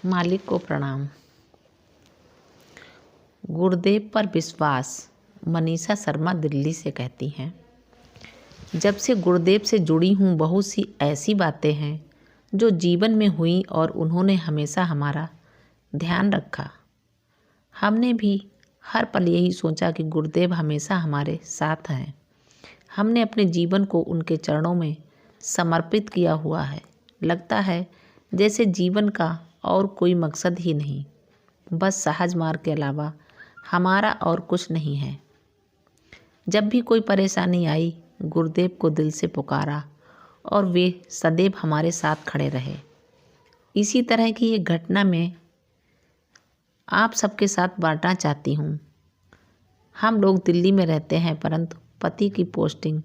मालिक को प्रणाम। गुरुदेव पर विश्वास। मनीषा शर्मा दिल्ली से कहती हैं, जब से गुरुदेव से जुड़ी हूँ बहुत सी ऐसी बातें हैं जो जीवन में हुई और उन्होंने हमेशा हमारा ध्यान रखा। हमने भी हर पल यही सोचा कि गुरुदेव हमेशा हमारे साथ हैं। हमने अपने जीवन को उनके चरणों में समर्पित किया हुआ है। लगता है जैसे जीवन का और कोई मकसद ही नहीं, बस सहज मार्ग के अलावा हमारा और कुछ नहीं है। जब भी कोई परेशानी आई, गुरुदेव को दिल से पुकारा और वे सदैव हमारे साथ खड़े रहे। इसी तरह की एक घटना मैं आप सबके साथ बांटना चाहती हूँ। हम लोग दिल्ली में रहते हैं, परंतु पति की पोस्टिंग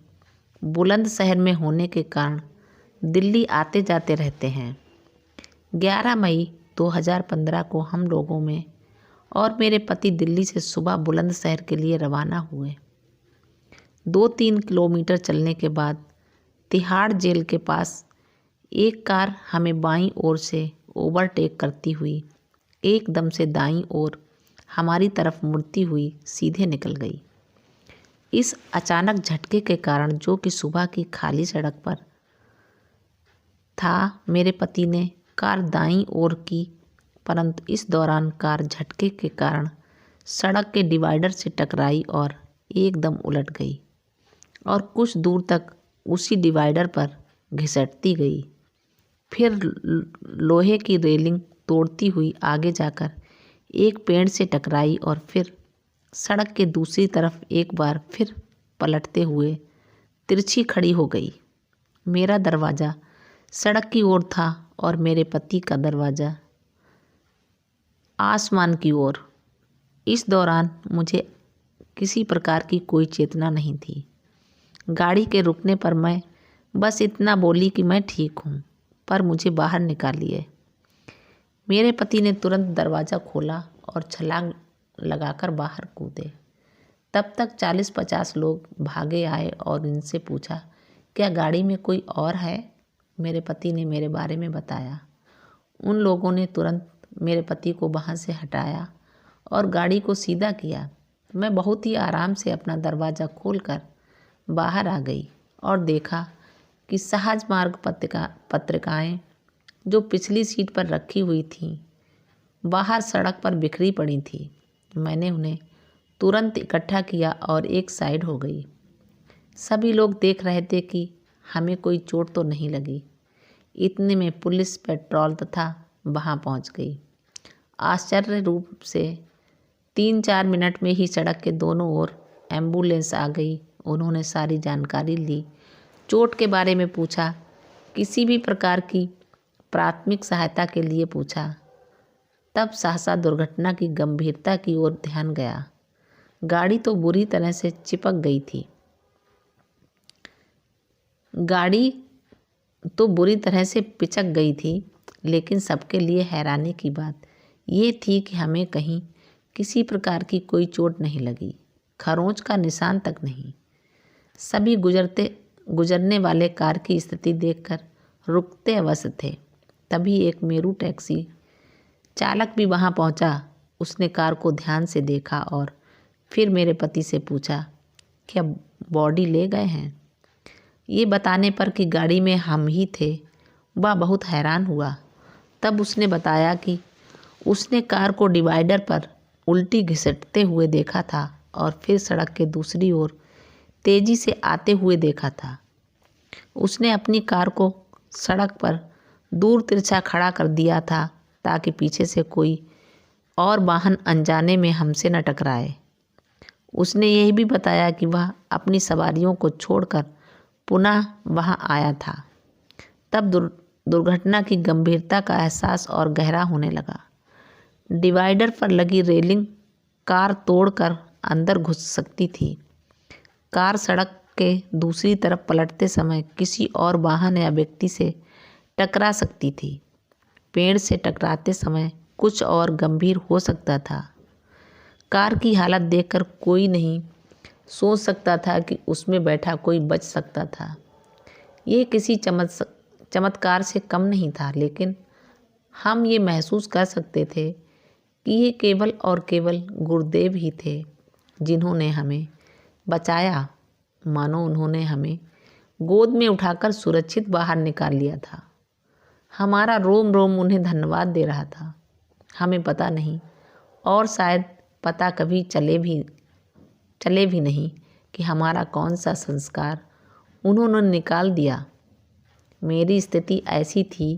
बुलंदशहर में होने के कारण दिल्ली आते जाते रहते हैं। 11 मई 2015 को हम लोगों में और मेरे पति दिल्ली से सुबह बुलंदशहर के लिए रवाना हुए। 2-3 किलोमीटर चलने के बाद तिहाड़ जेल के पास एक कार हमें बाईं ओर से ओवरटेक करती हुई एकदम से दाईं ओर हमारी तरफ मुड़ती हुई सीधे निकल गई। इस अचानक झटके के कारण, जो कि सुबह की खाली सड़क पर था, मेरे पति ने कार दाईं ओर की, परंतु इस दौरान कार झटके के कारण सड़क के डिवाइडर से टकराई और एकदम उलट गई और कुछ दूर तक उसी डिवाइडर पर घिसटती गई। फिर लोहे की रेलिंग तोड़ती हुई आगे जाकर एक पेड़ से टकराई और फिर सड़क के दूसरी तरफ एक बार फिर पलटते हुए तिरछी खड़ी हो गई। मेरा दरवाज़ा सड़क की ओर था और मेरे पति का दरवाज़ा आसमान की ओर। इस दौरान मुझे किसी प्रकार की कोई चेतना नहीं थी। गाड़ी के रुकने पर मैं बस इतना बोली कि मैं ठीक हूँ, पर मुझे बाहर निकालिए। मेरे पति ने तुरंत दरवाज़ा खोला और छलांग लगाकर बाहर कूदे। तब तक 40-50 लोग भागे आए और इनसे पूछा, क्या गाड़ी में कोई और है? मेरे पति ने मेरे बारे में बताया। उन लोगों ने तुरंत मेरे पति को वहाँ से हटाया और गाड़ी को सीधा किया। मैं बहुत ही आराम से अपना दरवाज़ा खोलकर बाहर आ गई और देखा कि सहज मार्ग पत्रिकाएं जो पिछली सीट पर रखी हुई थीं, बाहर सड़क पर बिखरी पड़ी थी। मैंने उन्हें तुरंत इकट्ठा किया और एक साइड हो गई। सभी लोग देख रहे थे कि हमें कोई चोट तो नहीं लगी। इतने में पुलिस पेट्रोल तथा वहाँ पहुँच गई। आश्चर्य रूप से 3-4 मिनट में ही सड़क के दोनों ओर एम्बुलेंस आ गई। उन्होंने सारी जानकारी ली, चोट के बारे में पूछा, किसी भी प्रकार की प्राथमिक सहायता के लिए पूछा। तब सहसा दुर्घटना की गंभीरता की ओर ध्यान गया। गाड़ी तो बुरी तरह से चिपक गई थी। गाड़ी तो बुरी तरह से पिचक गई थी, लेकिन सबके लिए हैरानी की बात ये थी कि हमें कहीं किसी प्रकार की कोई चोट नहीं लगी, खरोंच का निशान तक नहीं। सभी गुजरने वाले कार की स्थिति देखकर रुकते अवस्थ थे। तभी एक मेरू टैक्सी चालक भी वहां पहुंचा। उसने कार को ध्यान से देखा और फिर मेरे पति से पूछा, क्या बॉडी ले गए हैं? ये बताने पर कि गाड़ी में हम ही थे, वह बहुत हैरान हुआ। तब उसने बताया कि उसने कार को डिवाइडर पर उल्टी घिसटते हुए देखा था और फिर सड़क के दूसरी ओर तेजी से आते हुए देखा था। उसने अपनी कार को सड़क पर दूर तिरछा खड़ा कर दिया था ताकि पीछे से कोई और वाहन अनजाने में हमसे न टकराए। उसने यह भी बताया कि वह अपनी सवारियों को छोड़कर पुनः वहां आया था। तब दुर्घटना की गंभीरता का एहसास और गहरा होने लगा। डिवाइडर पर लगी रेलिंग कार तोड़कर अंदर घुस सकती थी। कार सड़क के दूसरी तरफ पलटते समय किसी और वाहन या व्यक्ति से टकरा सकती थी। पेड़ से टकराते समय कुछ और गंभीर हो सकता था। कार की हालत देखकर कोई नहीं सोच सकता था कि उसमें बैठा कोई बच सकता था। ये किसी चमत्कार से कम नहीं था, लेकिन हम ये महसूस कर सकते थे कि ये केवल और केवल गुरुदेव ही थे जिन्होंने हमें बचाया, मानो उन्होंने हमें गोद में उठाकर सुरक्षित बाहर निकाल लिया था। हमारा रोम रोम उन्हें धन्यवाद दे रहा था। हमें पता नहीं, और शायद पता कभी चले भी नहीं कि हमारा कौन सा संस्कार उन्होंने निकाल दिया। मेरी स्थिति ऐसी थी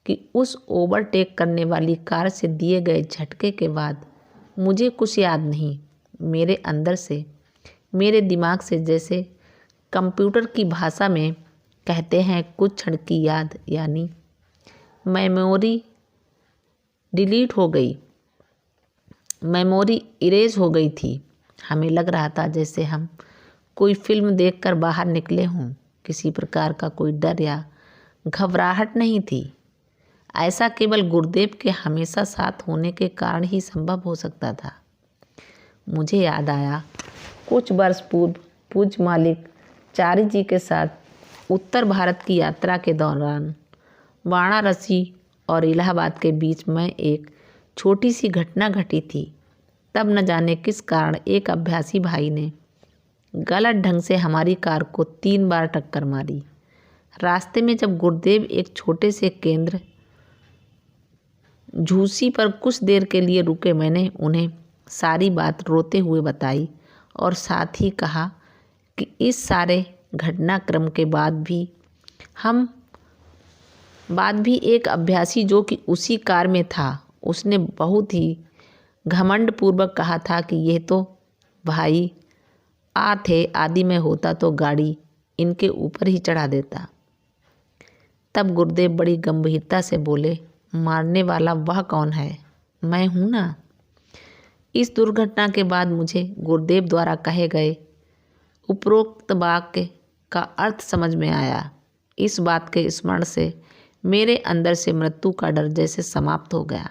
कि उस ओवरटेक करने वाली कार से दिए गए झटके के बाद मुझे कुछ याद नहीं। मेरे अंदर से, मेरे दिमाग से, जैसे कंप्यूटर की भाषा में कहते हैं, कुछ क्षण की याद यानी मेमोरी डिलीट हो गई, मेमोरी इरेज हो गई थी। हमें लग रहा था जैसे हम कोई फिल्म देखकर बाहर निकले हों। किसी प्रकार का कोई डर या घबराहट नहीं थी। ऐसा केवल गुरुदेव के हमेशा साथ होने के कारण ही संभव हो सकता था। मुझे याद आया, कुछ वर्ष पूर्व पूज्य मालिक चारी जी के साथ उत्तर भारत की यात्रा के दौरान वाराणसी और इलाहाबाद के बीच में एक छोटी सी घटना घटी थी। तब न जाने किस कारण एक अभ्यासी भाई ने गलत ढंग से हमारी कार को 3 बार टक्कर मारी। रास्ते में जब गुरुदेव एक छोटे से केंद्र झूसी पर कुछ देर के लिए रुके, मैंने उन्हें सारी बात रोते हुए बताई और साथ ही कहा कि इस सारे घटनाक्रम के बाद भी एक अभ्यासी जो कि उसी कार में था, उसने बहुत ही घमंड पूर्वक कहा था कि यह तो भाई आ थे, आदि में होता तो गाड़ी इनके ऊपर ही चढ़ा देता। तब गुरुदेव बड़ी गंभीरता से बोले, मारने वाला वह कौन है? मैं हूँ ना। इस दुर्घटना के बाद मुझे गुरुदेव द्वारा कहे गए उपरोक्त वाक्य का अर्थ समझ में आया। इस बात के स्मरण से मेरे अंदर से मृत्यु का डर जैसे समाप्त हो गया।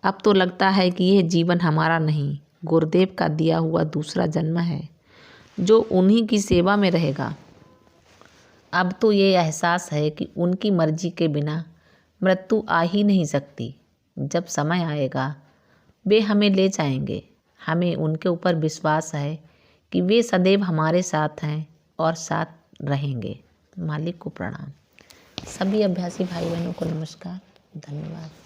अब तो लगता है कि यह जीवन हमारा नहीं, गुरुदेव का दिया हुआ दूसरा जन्म है जो उन्हीं की सेवा में रहेगा। अब तो ये एहसास है कि उनकी मर्जी के बिना मृत्यु आ ही नहीं सकती। जब समय आएगा वे हमें ले जाएंगे। हमें उनके ऊपर विश्वास है कि वे सदैव हमारे साथ हैं और साथ रहेंगे। मालिक को प्रणाम। सभी अभ्यासी भाई बहनों को नमस्कार, धन्यवाद।